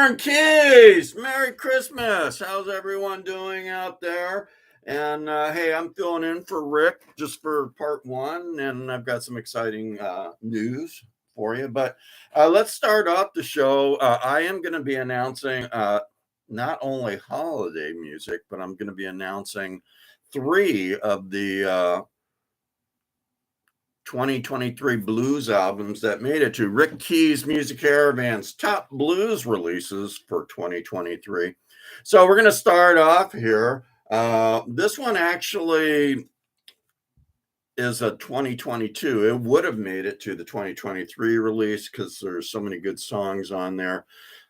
Reverend Keys, Merry Christmas. How's everyone doing out there? And hey, I'm filling in for Rick just for part one, and I've got some exciting news for you. But let's start off the show. I am going to be announcing not only holiday music, but I'm going to be announcing three of the 2023 blues albums that made it to Rick Keys Music Caravan's top blues releases for 2023. So we're going to start off here. This one actually is a 2022. It would have made it to the 2023 release because there's so many good songs on there.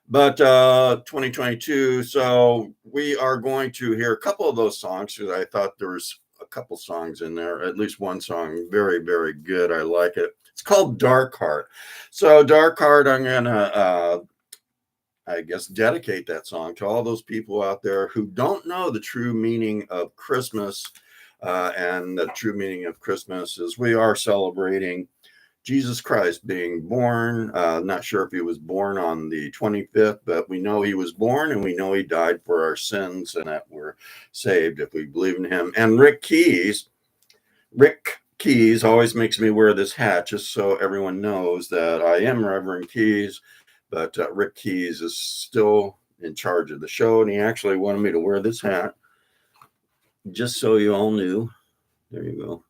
But 2022, so we are going to hear a couple of those songs because I thought there was a couple songs in there, at least one song, very, very good. I like it. It's called Dark Heart. So Dark Heart, I'm going to, I guess, dedicate that song to all those people out there who don't know the true meaning of Christmas. And the true meaning of Christmas is we are celebrating Jesus Christ being born. Not sure if he was born on the 25th, but we know he was born and we know he died for our sins and that we're saved if we believe in him. And Rick Keys always makes me wear this hat just so everyone knows that I am Reverend Keys, but Rick Keys is still in charge of the show, and he actually wanted me to wear this hat just so you all knew. There you go.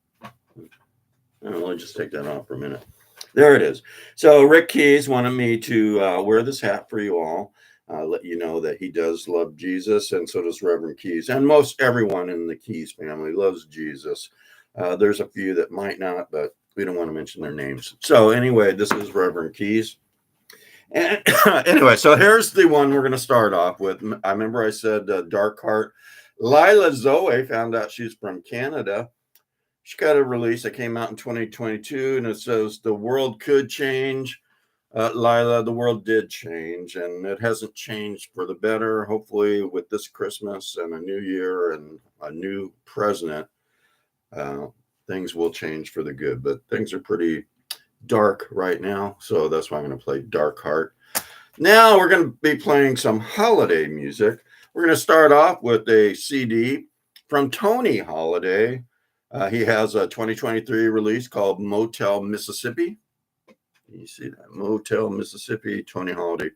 I'll just take that off for a minute. There it is. So Rick Keys wanted me to wear this hat for you all, let you know that he does love Jesus, and so does Reverend Keys. And most everyone in the Keys family loves Jesus. There's a few that might not, but we don't want to mention their names. So anyway, this is Reverend Keys. And anyway, so here's the one we're going to start off with. I remember I said Dark Heart. Lila Zoe found out she's from Canada. She got a release that came out in 2022, and it says, "The world could change." Lila, the world did change, and it hasn't changed for the better. Hopefully, with this Christmas and a new year and a new president, things will change for the good. But things are pretty dark right now, so that's why I'm going to play Dark Heart. Now we're going to be playing some holiday music. We're going to start off with a CD from Tony Holiday. He has a 2023 release called Motel Mississippi. You see that? Motel Mississippi, Tony Holiday.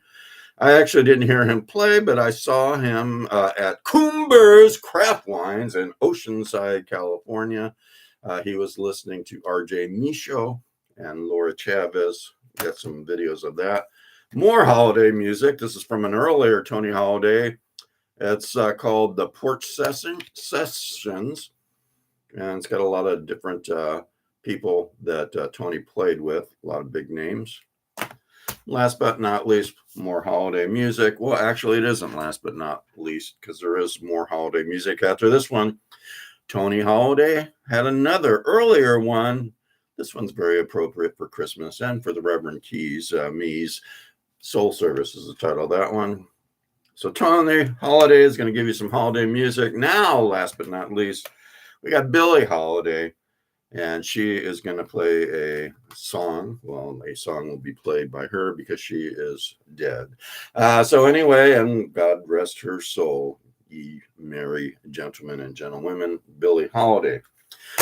I actually didn't hear him play, but I saw him at Coomber's Craft Wines in Oceanside, California. He was listening to RJ Michaud and Laura Chavez. Got some videos of that. More holiday music. This is from an earlier Tony Holiday. It's called The Porch Sessions. And it's got a lot of different people that Tony played with, a lot of big names. Last but not least, more holiday music. Well, actually, it isn't last but not least because there is more holiday music after this one. Tony Holiday had another earlier one. This one's very appropriate for Christmas and for the Reverend Keys. Me's Soul Service is the title of that one. So Tony Holiday is going to give you some holiday music. Now, last but not least, we got Billie Holiday, and she is going to play a song. Well, a song will be played by her because she is dead. So anyway, and God rest her soul, ye merry gentlemen and gentlewomen, Billie Holiday.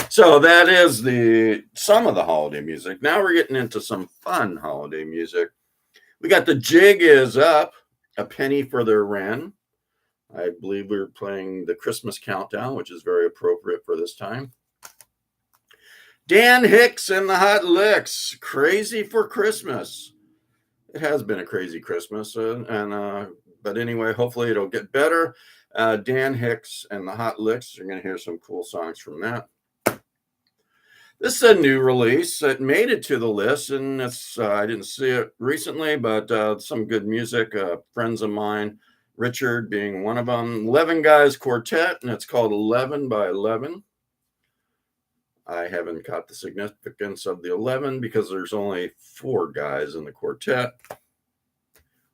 So that is some of the holiday music. Now we're getting into some fun holiday music. We got The Jig Is Up, A Penny for Their Wren. I believe we're playing the Christmas Countdown, which is very appropriate for this time. Dan Hicks and the Hot Licks, Crazy for Christmas. It has been a crazy Christmas, but anyway, hopefully it'll get better. Dan Hicks and the Hot Licks, you're going to hear some cool songs from that. This is a new release. It made it to the list, and I didn't see it recently, but some good music. Friends of mine, Richard being one of them. 11 Guys Quartet, and it's called 11 by 11. I haven't caught the significance of the 11 because there's only 4 guys in the quartet.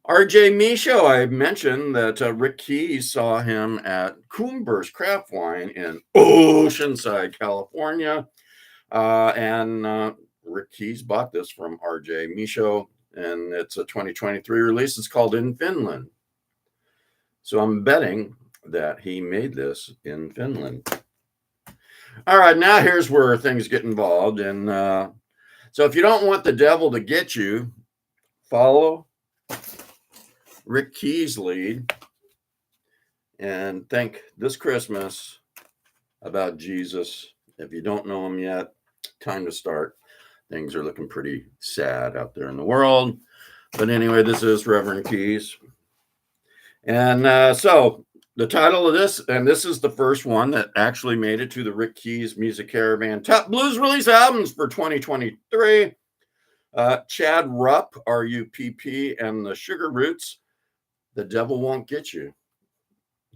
RJ Michaud, I mentioned that Rick Keys saw him at Coomber's Craft Wine in Oceanside, California. And Rick Keys bought this from RJ Michaud, and it's a 2023 release. It's called In Finland. So I'm betting that he made this in Finland. All right, now here's where things get involved. And so if you don't want the devil to get you, follow Rick Key's lead and think this Christmas about Jesus. If you don't know him yet, time to start. Things are looking pretty sad out there in the world. But anyway, this is Reverend Keys. And so the title of this, and this is the first one that actually made it to the Rick Keys Music Caravan Top Blues Release Albums for 2023. Chad Rupp, R-U-P-P, and the Sugar Roots, The Devil Won't Get You.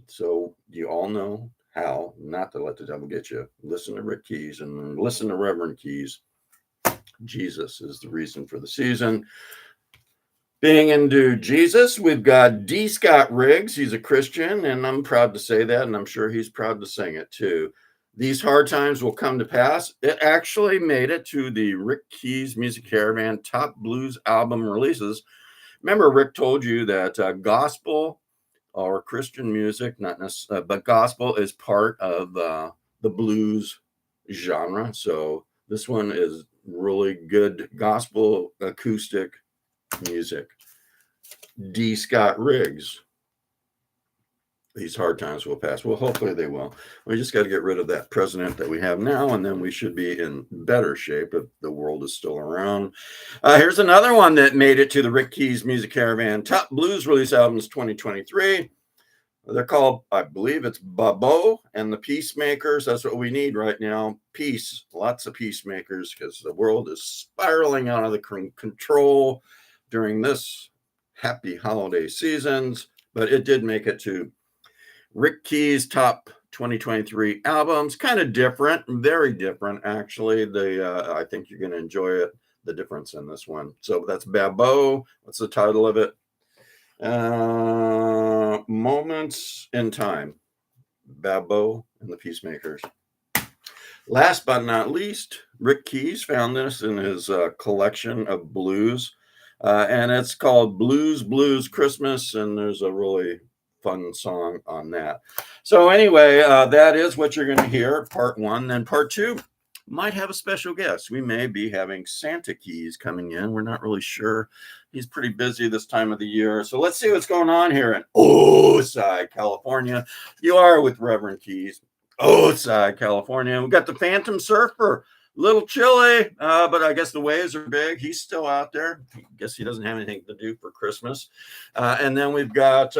So you all know how not to let the devil get you. Listen to Rick Keys and listen to Reverend Keys. Jesus is the reason for the season. Being into Jesus, we've got D. Scott Riggs. He's a Christian, and I'm proud to say that, and I'm sure he's proud to sing it too. These hard times will come to pass. It actually made it to the Rick Keys Music Caravan Top Blues Album Releases. Remember, Rick told you that gospel or Christian music, not necessarily, but gospel is part of the blues genre. So this one is really good gospel acoustic music. D. Scott Riggs. These hard times will pass. Well, hopefully they will. We just got to get rid of that president that we have now, and then we should be in better shape if the world is still around. Here's another one that made it to the Rick Keys Music Caravan Top Blues Release Albums 2023. They're called, I believe it's Babo and the Peacemakers. That's what we need right now. Peace. Lots of peacemakers because the world is spiraling out of the control during this happy holiday seasons. But it did make it to Rick Keys Top 2023 albums. Kind of different, very different, actually. I think you're going to enjoy it, the difference in this one. So that's Babo. What's the title of it? Moments in Time. Babo and the Peacemakers. Last but not least, Rick Keys found this in his collection of blues. And it's called Blues, Blues, Christmas. And there's a really fun song on that. So anyway, that is what you're going to hear, part one. Then part two might have a special guest. We may be having Santa Keys coming in. We're not really sure. He's pretty busy this time of the year. So let's see what's going on here in Osai, California. You are with Reverend Keys. Osai, California. We've got the Phantom Surfer. Little chilly, but I guess the waves are big. He's still out there. I guess he doesn't have anything to do for Christmas. And then we've got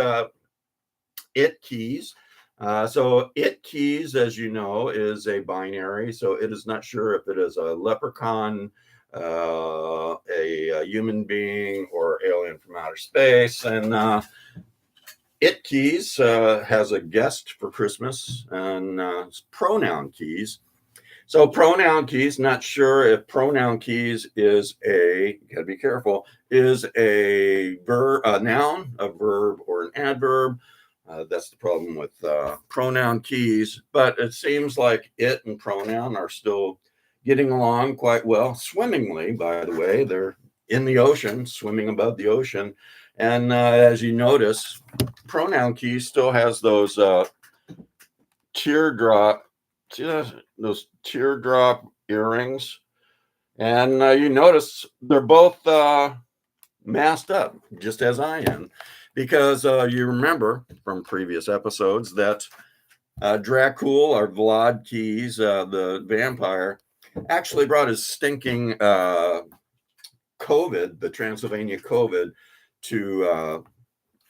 It Keys. So It Keys, as you know, is a binary. So it is not sure if it is a leprechaun, a human being, or alien from outer space. And It Keys has a guest for Christmas, and pronoun keys. So pronoun keys, not sure if pronoun keys is you got to be careful, is a verb, a noun, a verb, or an adverb. That's the problem with pronoun keys. But it seems like it and pronoun are still getting along quite well, swimmingly, by the way. They're in the ocean, swimming above the ocean. And as you notice, pronoun keys still has those teardrop, see those teardrop earrings. And you notice they're both masked up, just as I am. Because you remember from previous episodes that Dracul, or Vlad Keys, the vampire, actually brought his stinking COVID, the Transylvania COVID, to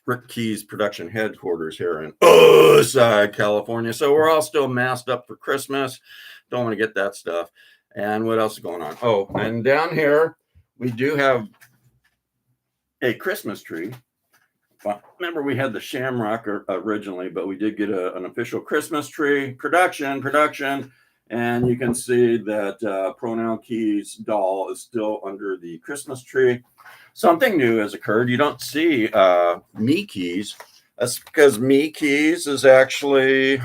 Rick Keys production headquarters here in Osai, California. So we're all still masked up for Christmas. Don't want to get that stuff. And what else is going on? Oh, and down here, we do have a Christmas tree. Well, remember, we had the Shamrock originally, but we did get an official Christmas tree production. And you can see that Pronoun Keys doll is still under the Christmas tree. Something new has occurred. You don't see Me Keys. That's because Me Keys is actually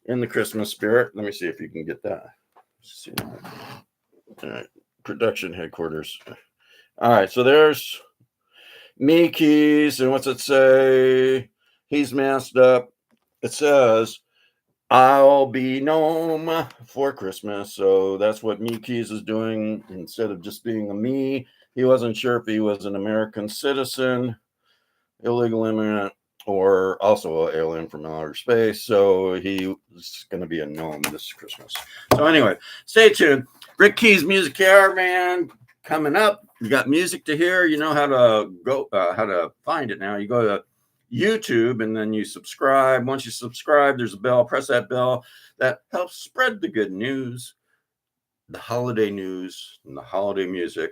in the Christmas spirit. Let me see if you can get that. See. All right. Production headquarters. All right. So there's Me Keys. And what's it say? He's masked up. It says, I'll be gnome for Christmas. So that's what Me Keys is doing. Instead of just being a me, he wasn't sure if he was an American citizen, illegal immigrant, or also an alien from outer space. So he was going to be a gnome this Christmas. So anyway, stay tuned. Rick Keys Music Caravan coming up. You got music to hear. You know how to go, how to find it now. You go to YouTube and then you subscribe. Once you subscribe, there's a bell. Press that bell. That helps spread the good news, the holiday news, and the holiday music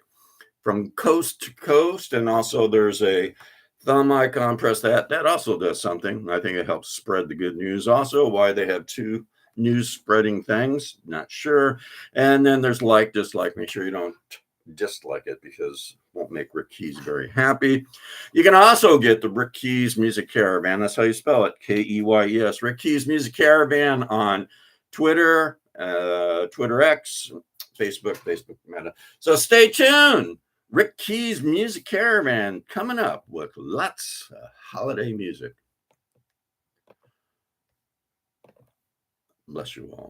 from coast to coast. And also there's a thumb icon. Press that. That also does something. I think it helps spread the good news. Also, why they have two news spreading things, not sure. And then there's like, dislike. Make sure you don't dislike it because it won't make Rick Keys very happy. You can also get the Rick Keys Music Caravan. That's how you spell it, Keyes. Rick Keys Music Caravan on Twitter, Twitter X, Facebook Meta. So stay tuned. Rick Keys Music Caravan coming up with lots of holiday music. Bless you all.